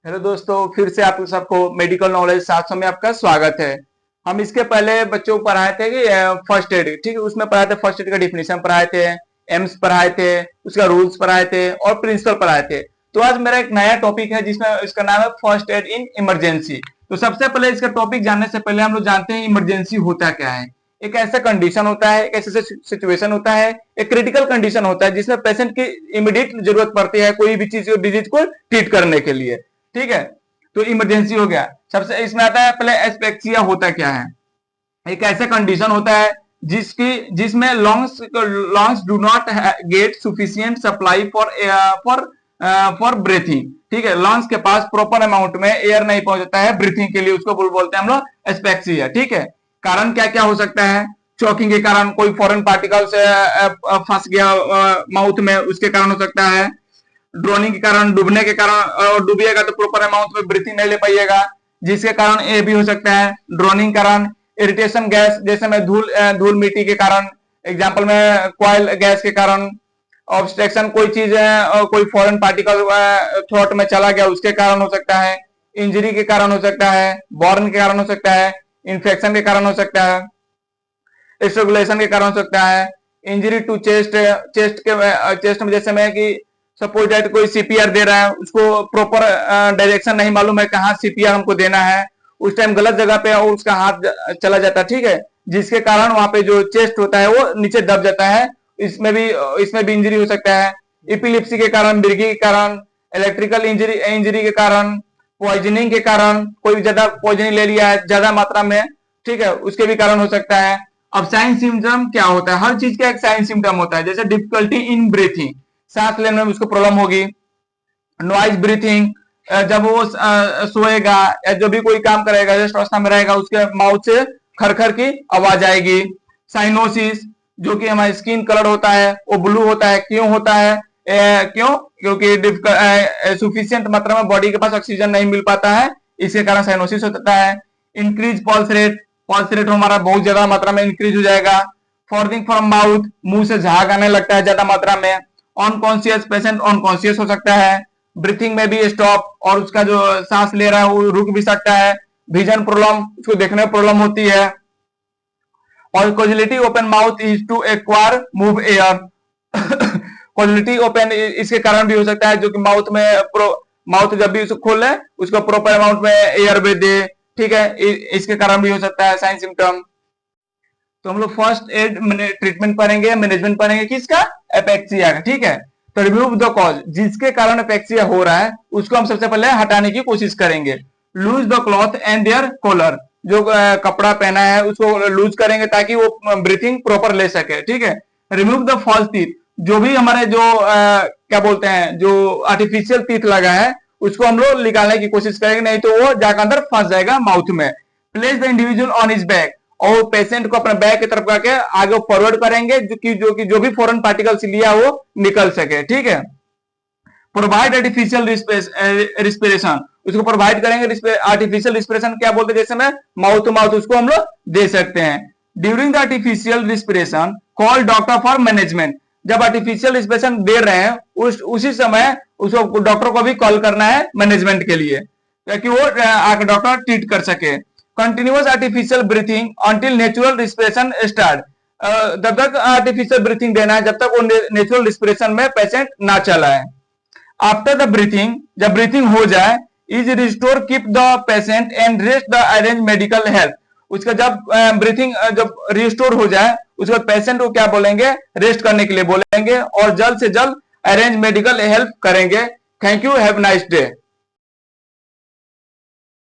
Hello दोस्तों, फिर से आप सबको मेडिकल नॉलेज 700 में आपका स्वागत है। हम इसके पहले बच्चों को पढ़ाए थे कि फर्स्ट एड, ठीक है, उसमें पढ़ाए थे फर्स्ट एड का डिफिनेशन पढ़ाए थे, एम्स पढ़ाए थे, उसका रूल्स पढ़ाए थे और प्रिंसिपल पढ़ाए थे। तो आज मेरा एक नया टॉपिक है जिसमें इसका नाम है फर्स्ट एड इन इमरजेंसी। तो सबसे पहले इसका टॉपिक जानने से पहले हम लोग जानते हैं इमरजेंसी होता क्या है। एक ऐसा कंडीशन होता है, एक ऐसा सिचुएशन होता है, एक क्रिटिकल कंडीशन होता है जिसमें पेशेंट की इमीडिएट जरूरत पड़ती है कोई भी चीज डिजीज को ट्रीट करने के लिए। ठीक है, तो इमरजेंसी हो गया। सबसे इसमें आता है पहले एस्पेक्सिया होता क्या है। एक ऐसा कंडीशन होता है जिसमें longs do not gate sufficient supply for for breathing. ठीक है, लॉन्ग्स के पास प्रॉपर अमाउंट में एयर नहीं पहुंचता है ब्रीथिंग के लिए, उसको बोलते हैं हम लोग एस्पेक्सिया। ठीक है, कारण क्या क्या हो सकता है? चौकिंग के कारण, कोई फॉरेन पार्टिकल से फंस गया माउथ में, उसके कारण हो सकता है। ड्रोनिंग के कारण, डूबने के कारण, और डूबिएगा तो प्रॉपर अमाउंट में ब्रीथिंग नहीं ले पाइएगा, जिसके कारण ये भी हो सकता है ड्रोनिंग कारण। इरिटेशन गैस, जैसे में धूल मिट्टी के कारण, एग्जांपल में कॉइल गैस के कारण। ऑब्स्ट्रक्शन, कोई चीज है, कोई फॉरेन पार्टिकल थ्रोट में चला गया, उसके कारण हो सकता है। इंजरी के कारण हो सकता है, बॉर्न के कारण हो सकता है, इन्फेक्शन के कारण हो सकता है, स्ट्रगुलेशन के कारण हो सकता है, इंजरी टू चेस्ट, चेस्ट में जैसे में कि सपोज दैट कोई सीपीआर दे रहा है, उसको प्रॉपर डायरेक्शन नहीं मालूम है कहाँ सीपीआर हमको देना है, उस टाइम गलत जगह पे और उसका हाथ चला जाता है। ठीक है, जिसके कारण वहां पे जो चेस्ट होता है वो नीचे दब जाता है। इसमें भी इंजरी हो सकता है। इपिलिप्सी के कारण, मिर्गी के कारण, इलेक्ट्रिकल इंजरी के कारण, पॉइजनिंग के कारण, कोई ज्यादा पॉइजनिंग ले लिया है ज्यादा मात्रा में, ठीक है, उसके भी कारण हो सकता है। अब साइन सिम्टम क्या होता है? हर चीज का एक साइन सिम्टम होता है। जैसे डिफिकल्टी इन ब्रीथिंग, सांस लेने में उसको प्रॉब्लम होगी। नॉइज ब्रीथिंग, जब वो सोएगा या जो भी कोई काम करेगा, रेस्ट अवस्था में रहेगा, उसके माउथ से खरखर की आवाज आएगी। साइनोसिस, जो कि हमारा स्किन कलर होता है वो ब्लू होता है। क्यों होता है? क्यों? क्योंकि सुफिशियंट मात्रा में बॉडी के पास ऑक्सीजन नहीं मिल पाता है, इसके कारण साइनोसिस होता है। इंक्रीज पल्स रेट हमारा बहुत ज्यादा मात्रा में इंक्रीज हो जाएगा। फॉर्मिंग फ्रॉम माउथ, मुंह से झाग आने लगता है ज्यादा मात्रा में। अनकॉन्शियस, पेशेंट अनकॉन्शियस हो सकता है। ब्रीथिंग में भी स्टॉप, और उसका जो सांस ले रहा है वो रुक भी सकता है। विजन प्रॉब्लम, उसको देखने में प्रॉब्लम होती है। और causality open mouth is to acquire move air. Causality open इसके कारण भी हो सकता है, जो कि माउथ जब भी उसको खोले उसको प्रॉपर अमाउंट में एयर भी दे। ठीक है, इसके कारण भी हो सकता है साइन सिम्टम। तो हम लोग फर्स्ट एड ट्रीटमेंट पढ़ेंगे, मैनेजमेंट पढ़ेंगे किसका? एपेक्सिया का। ठीक है, तो रिमूव द कॉज, जिसके कारण एपेक्सिया हो रहा है उसको हम सबसे पहले हटाने की कोशिश करेंगे। Loose the cloth and their collar, जो कपड़ा पहना है उसको लूज करेंगे ताकि वो ब्रीथिंग प्रॉपर ले सके। ठीक है, रिमूव द फॉल्स टीथ, जो भी हमारे जो क्या बोलते हैं, जो आर्टिफिशियल टीथ लगा है उसको हम लोग निकालने की कोशिश करेंगे, नहीं तो वो जाकर अंदर फंस जाएगा माउथ में। Place the individual on his back, और पेशेंट को अपने बैक की तरफ करके आगे फॉरवर्ड करेंगे, जो भी फॉरेन पार्टिकल्स लिया वो निकल सके। ठीक है, प्रोवाइड आर्टिफिशियल रिस्पिरेशन, उसको प्रोवाइड करेंगे। आर्टिफिशियल रिस्पिरेशन क्या बोलते हैं? जैसे में माउथ टू माउथ उसको हम लोग दे सकते हैं। During the artificial respiration call doctor for management, जब आर्टिफिशियल रिस्पिरेशन दे रहे हैं उसी समय उसको डॉक्टर को भी कॉल करना है मैनेजमेंट के लिए, ताकि वो आकर डॉक्टर ट्रीट कर सके। Continuous artificial breathing until natural respiration start, जब तक आर्टिफिशियल ब्रीथिंग देना है जब तक वो नेचुरल रिस्पिरेशन में पेशेंट ना चला है। आफ्टर द ब्रीथिंग, जब ब्रीथिंग हो जाए, is restore keep the patient and rest the arrange medical help, उसका जब ब्रीथिंग जब रिस्टोर हो जाए उसके बाद पेशेंट को क्या बोलेंगे? रेस्ट करने के लिए बोलेंगे और जल्द से जल्द अरेंज मेडिकल हेल्प करेंगे। Thank you, have nice day.